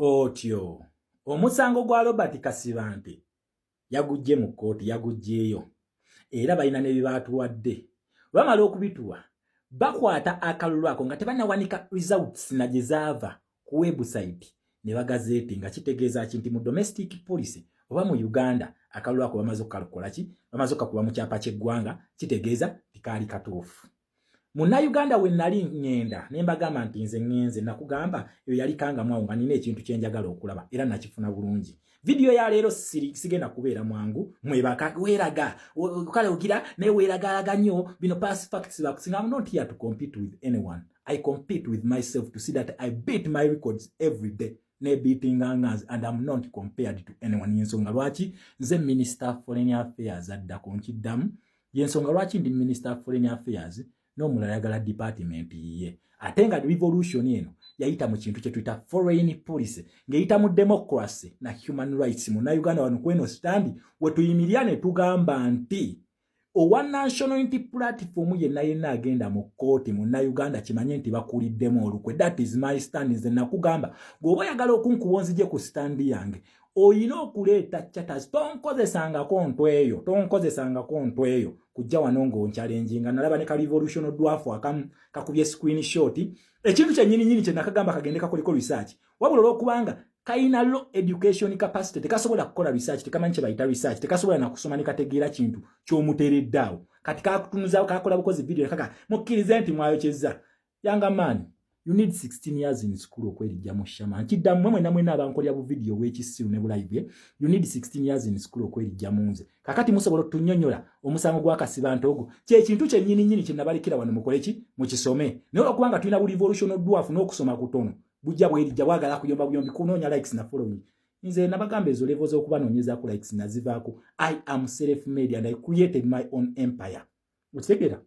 Otyo omusango gwa Robert Kasibante yagujje mu kooti yagujjeeyo era balina ne bibaatuwadde bamala okubituwa bakwata akalulu ako nga tebannawanika results na gye zaava ku website ne bagazeeti nga kitegeeza nti mu domestic police oba mu Uganda akalulu ako bamaze okukalukola ki bamaze okukuba mu kyapa ky'eggwanga kitegeeza tikaali katuufu. Munnayuganda we nali ngenda ne mbagamba nti nze ngenze nakugamba eyo yali kangamwawo nga nina ekintu kye njagala okulaba era nakifuna bulungi. Video ya leero sigenda kubeera mwangu mwebaka weeraga kale ogira ne weeragalaga nnyo bino past facts bakusinga. I'm not here to compete with anyone. I compete with myself to see that I beat my records every day. Ne beating angers and I'm not compared to anyone. Yensonga lwaki nze Minister Foreign Affairs adda konkiddamu. Yensonga lwaki ndi Minister Foreign Affairs no mulayagala department ye. Atenga revolution eno yayita mu kintu kye tuyita foreign policy ngeyita mu democracy na human rights. Munnayuganda wano kweno stand we tuyimiriane tugamba nti owa national unity platform yenna agenda mu kooti munnayuganda kimanye nti bakuliddemu olukwe. That is my stand. Nze nakugamba gwoba oyagala okunkuwonzije ku stand yange oyina okuleeta chatters. Tonkozesangako ntwe eyo kujja wano ng'onchalenjinga. Nalaba ne ka revolution dwafu akamu kakubye screenshot ekintu kyennyini kye nakagamba kagende kakoliko research wabula olwokubanga kayina low education capacity tekasobola kukola research tekamanyi kye bayita research tekasobola na kusoma ne kategeera kintu ky'omuteereddaawo kati kakutunuza kakola bukozi video kaka mukkirize nti mwayokyezza. Younger man, you need 16 years in school okwerijja mu shama nkiddamu mwena abankolya bu video w'ekisiru ne bulive. You need 16 years in school okwerijja mu nze kakati musobola tunyonyola omusango gwa Kasibante ogwo kye kintu kye nnyini kye nabalikira wano mukoleki mukisome naye okubanga tulina bu revolution dwafu n'okusoma kutono bujja bwerijja bwagala kuyomba buyombi kunoonya likes na following. Nze nabagamba ezo level z'okubanoonyeza ku likes nazivaako. I am self-made and I created my own empire. Okitegera?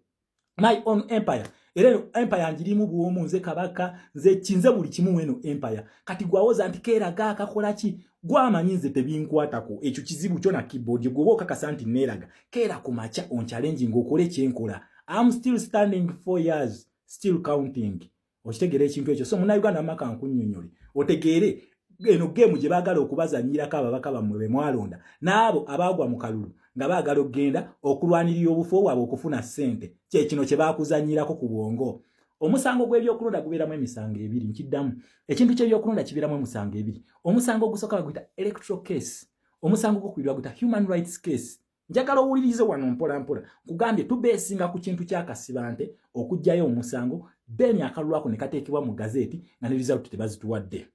My own empire. Era empire njirimu buomu nze kabaka nze kinze buli kimu weno empire. Kati gwawoza nti keeraga akakola ki gwamanyi nze tebinkwatako ekyo kizibu kyo na keyboard gwoba okakasa nti neeraga keera ku macha on challenge ng'okole kyenkola. I'm still standing 4 years still counting. Okitegere ekintu ekyo so munnayuganda amaka nkunnyonnyole otegeere eno game gye baagala okubazanyirako ababaka bammwe be mwalonda n'abo abaagwa mu kalulu nga baagala okgenda okulwanirira obufu bwabwe okufuna ssente kye kino kye baakuzanyirako ku bwongo. Omusango gw'ebyokulonda gubeeramu emisango ebiri nkiddamu ekintu ky'ebyokulonda kibeeramu emisango ebiri. Omusango ogusooka baguyita electoral case, omusango gw'okubiri baguyita human rights case. Njagala owulirize wano mpola kugambye tubeesinga ku kintu kya Kasibante okujjayo omusango then akalulu ako ne kateekebwa mu gazeti nga ne result tebazituwadde.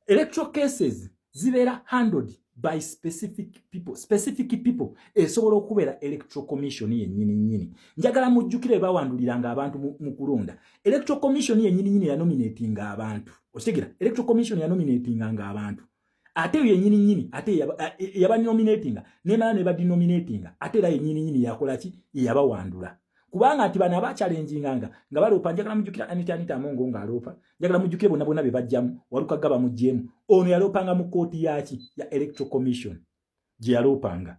Electoral cases zibeera handled by specific people esobola okubeera electoral commission yennyini. Njagala mujjukire bawanduliranga abantu mu kulonda. Electoral commission yennyini ya nominatinga abantu. Okitegera electoral commission ya nominatinga abantu. Ate yennyini ate yaba nominatinga nemala ne badenominatinga ate era yennyini yakola ki yabawandula. Kubanga ati bana ba challenginganga nga balopa. Njagala mujjukira Anita Amongo ngalopa. Njagala mujjukire bonna be bajjamu waluka gaba mujjemu ono yalopanga mu kooti yaki ya electoral commission gye yalopanga.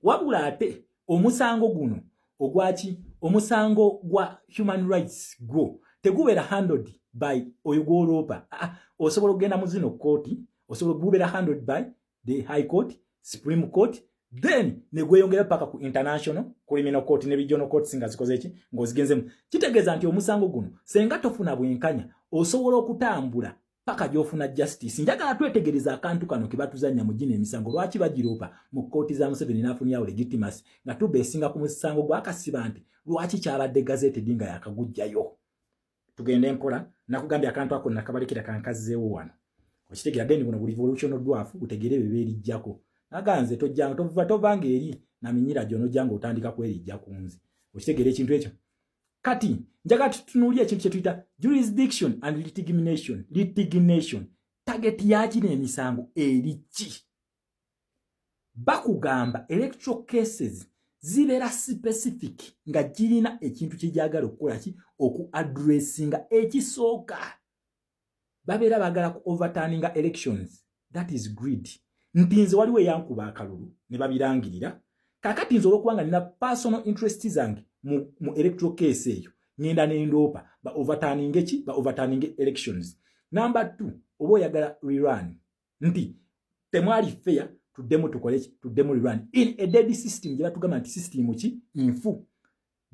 Wabula ate omusango guno ogwaki omusango gwa human rights gwo tegubeera handled by oyo gwolopa. Osobola okugenda mu zino kooti osobola kubeera handled by the high court, supreme court, then ne gweyongera paka ku international criminal court ne regional court singa zikoze eki ngozigenzemu. Kitegeeza nti omusango guno senga tofuna bwenkanya osobola okutambula paka gyofuna justice. Njagala twetegereza akantu kano ke batuzanya mu gino emisango lwaki bagiropa mu kooti za Museveni n'afunyawo legitimacy nga tubeesinga ku musango gwa Kasibante lwaki kyabadde gazeti dinga yakagujjayo. Tugende mpola nakugambye akantu ako nakabalikira kankazeewo wano. Okitegera deni buno revolution dwafu utegere beberijjako. Naganze tojjanga tovanga eri na minyira jono jango otandika kwerijja kunzi. Okitegere ekintu ekyo. Kati njaga tutunuulye ekintu kye tuyita jurisdiction and litigation. Target yaki n'emisango eri ki? Bakugamba electoral cases zibeera specific nga girina ekintu kye jagala okukola ki oku addressinga ekisooka. Babeera bagala ku overturninga elections. That is greed. Ntinze waliwo yankuba akalulu ne babirangirira. Kakati nzo olwokubanga nina personal interest zange mu electoral case eyo ngenda n'endoopa ba overturning elections. Number 2 obo yagala rerun nti temwali fair tuddemu tukole tuddemu rerun in a dead system gye batugamba nti system ki infu.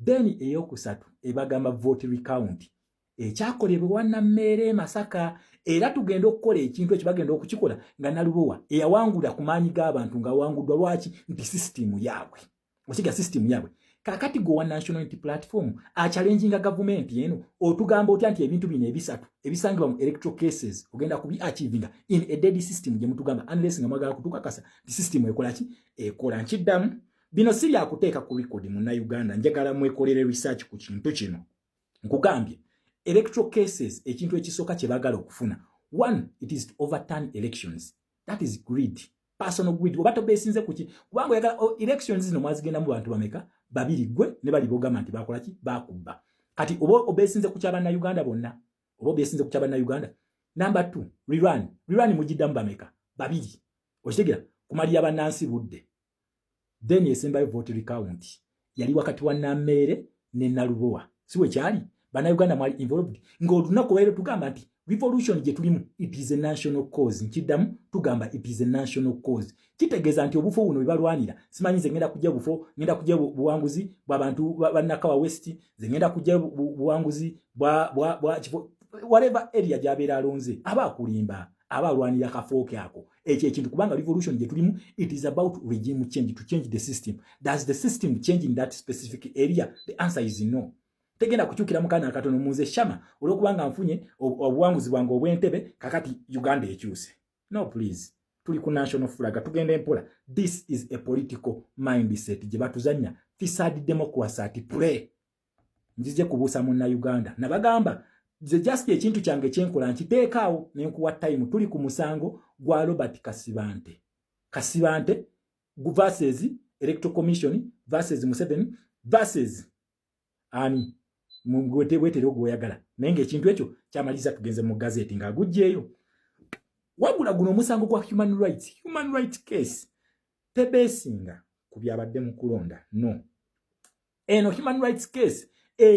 Then eyokusatu ebagamba vote recount ekyakolebwa wannammere Masaka era tugenda okukola ekintu ekyo bagenda okukikola nga Nalubowa eyawangula ku maanyi g'abantu nga wangudwa lwaki nti system yaabwe okiga system yaabwe. Kakati go one national unity platform a challenging government yenu otugamba otya nti ebintu bino ebisatu ebisangibwa mu electoral cases ogenda kubi achieving in a dead system gye mutugamba unless nga mwagala kutukakasa the system ekola ki ekola nkiddamu bino siri akuteeka ku record mu Uganda njagala mwekolere research ku kintu kino nkugambye electoral cases ekintu ekisooka kye bagala okufuna. One, it is to overturn elections. That is greed, personal greed. Obato besinze kuki kubanga yagala elections zino mwazigenda mu bantu bameka babiri gwe ne bali bogama nti bakola ki bakubba kati obesinze ku kyabana Uganda bonna obesinze ku kyabana Uganda. Number 2 rerun mujiddamu bameka babiri okitegera kumali abanansi budde. Then yesembayo vote recount yali wakati wa Nammere ne Nalubowa siwe kyali bana Uganda mwali involved ng'olunaku lero tugamba nti revolution gye tulimu it is a national cause nkiddamu tugamba it is a national cause kitegeeza nti obufu buno bibalwanira simanyi nze ngenda kujja bufo ngenda kujja buwanguzi bw'abantu bannakawa west ze ngenda kujja buwanguzi bwa whatever area gy'abeera alonze aba akulimba aba alwanira kafooke ako ekyo ekintu kubanga revolution gye tulimu it is about regime change to change the system. Does the system change in that specific area? The answer is no. Tegenda kuchukira mukana akatono muze shama olokubanga mfunye obuwanguzi bwange obwentebe kakati Uganda ekyuse. No please. Tuli ku national flag tugende mpola. This is a political mindset gye batuzanya fisad democracy ati play. Njije kubusa mu Uganda. Nabagamba ze just ekintu kyange kyenkola nkiteekaawo nenkuwa time tuli ku musango gwa Robert Kasibante. Kasibante versus Electoral Commission versus Museveni versus ani mungwete wete logo yagala nenge ekintu ekyo kyamaliza tugenze mu gazeti nga agujjeeyo wabula guno musango kwa human rights case tebesinga kubyabadde mu kulonda no eno human rights case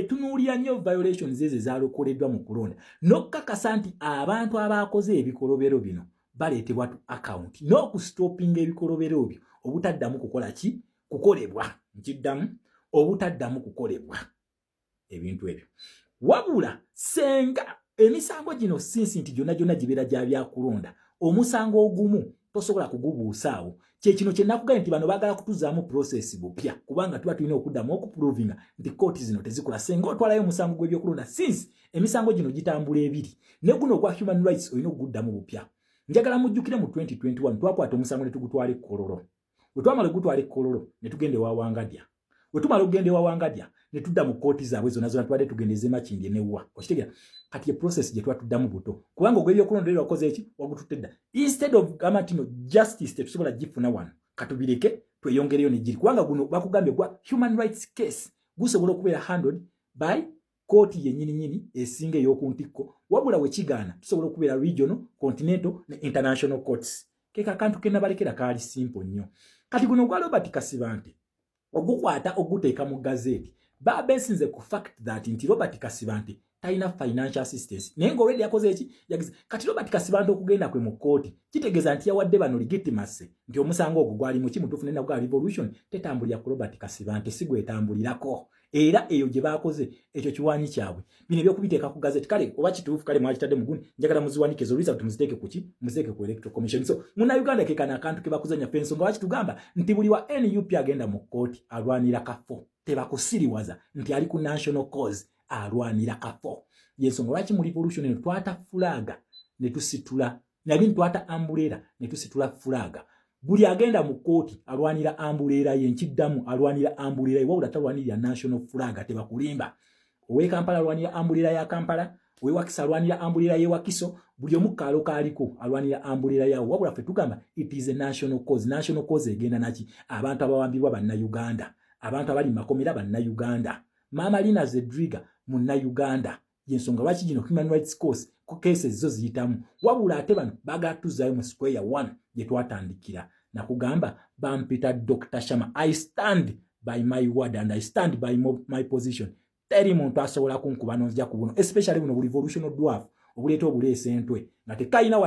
tunuulira nnyo violations ezo ezalokoleddwa mu kulonda nokkakasa nti abantu abakoze ebikolobero bino baleetebwa tu account n'okustopinga ebikolobero byo obutaddamu kukola ki kukolebwa nkiddamu obutaddamu kukolebwa ebintu ebyo wabula senga emisango gino sinsi nti gyonna gibeera gya byakulonda omusango ogumu tosobola kugubuusaawo kyekino kye nakugambye nti bano baagala kutuzaamu process bupya kubanga tuba tulina okuddamu okuprovinga nti kooti zino tezikola senga otwalayo omusango gw'ebyokulonda sinsi emisango gino gitambula ebiri ne guno ogwa human rights olina okuguddamu bupya. Njagala mujjukire mu 2021 twakwata omusango ne tugutwala e Kololo bwe twamala ogutwala e Kololo ne tugende wa Wangadya bwe tumala okugenda ewa Wangadya ne tudda mu kooti zaabwe zonna zonna twadde tugendeze Makindye newa okitegera kati ye process gye twatuddamu buto kubanga ogw'ebyokulonda era wakoze eki wagututedda instead of gamatino justice tetusobola gifuna wano katubireke tweyongereyo ne giri kubanga guno bakugambye gwa human rights case gusobola okubeera handled by kooti yennyini esinga ey'okuntikko wabula we kigaana tusobola okubeera regional continental ne international courts keka kantu kenabalekera kaali simple nnyo kati guno gwa Robert Kasibante ogukwata oguteeka mu gazeti babesinze ku fact that nti Robert Kasibante talina financial assistance naye nga already yakoze eki yagize kati Robert Kasibante okugenda kwe mu kooti kitegeeza nti yawadde bano legitimacy nti omusango ogwo gwali mu kimutuufu nena gwa revolution tetambulira ku Robert Kasibante si gwetambulirako era eyo gye baakoze ekyo kiwaanyi kyabwe bino ebyokubiteeka ku gazeti kale oba kituufu kale mwakitadde mu guni njagala muziwanike zo result muziteeke kuki muziteeke ku electoral commission so muna Uganda kekana akantu ke bakuzanya fensonga lwaki tugamba nti buli wa NUP agenda mu kooti alwanira kafo tebakusiriwaza nti ali ku national cause alwanira kafo yensonga lwaki mu revolution eno twata fulaga ne tusitula nabintu twata ambulera ne tusitula fulaga buli agenda mu kooti alwanira ambulera ye nkiddamu alwanira ambulera ye wabula talwanira national flag tebakulimba owe Kampala alwanira ambulera ya Kampala owe Wakiso alwanira ambulera ye Wakiso buli omukalo kaliko alwanira ambulera ya wabula ffe tugamba it is a national cause egenda naki abantu abawambibwa banna Uganda abantu abali makomera banna Uganda Mama Lina Zedriga munna Uganda yensonga lwaki gino human rights cases zo ziyitamu wabula ate bano baagala tuzaayo mu square 1 gye twatandikira nakugamba bampita Dr. Shama I stand by my word and I stand by my position teri muntu asobola kunkuba nonzija kubuno especially buno revolution dwarf obuleeta obuleesa entwe nga tekayina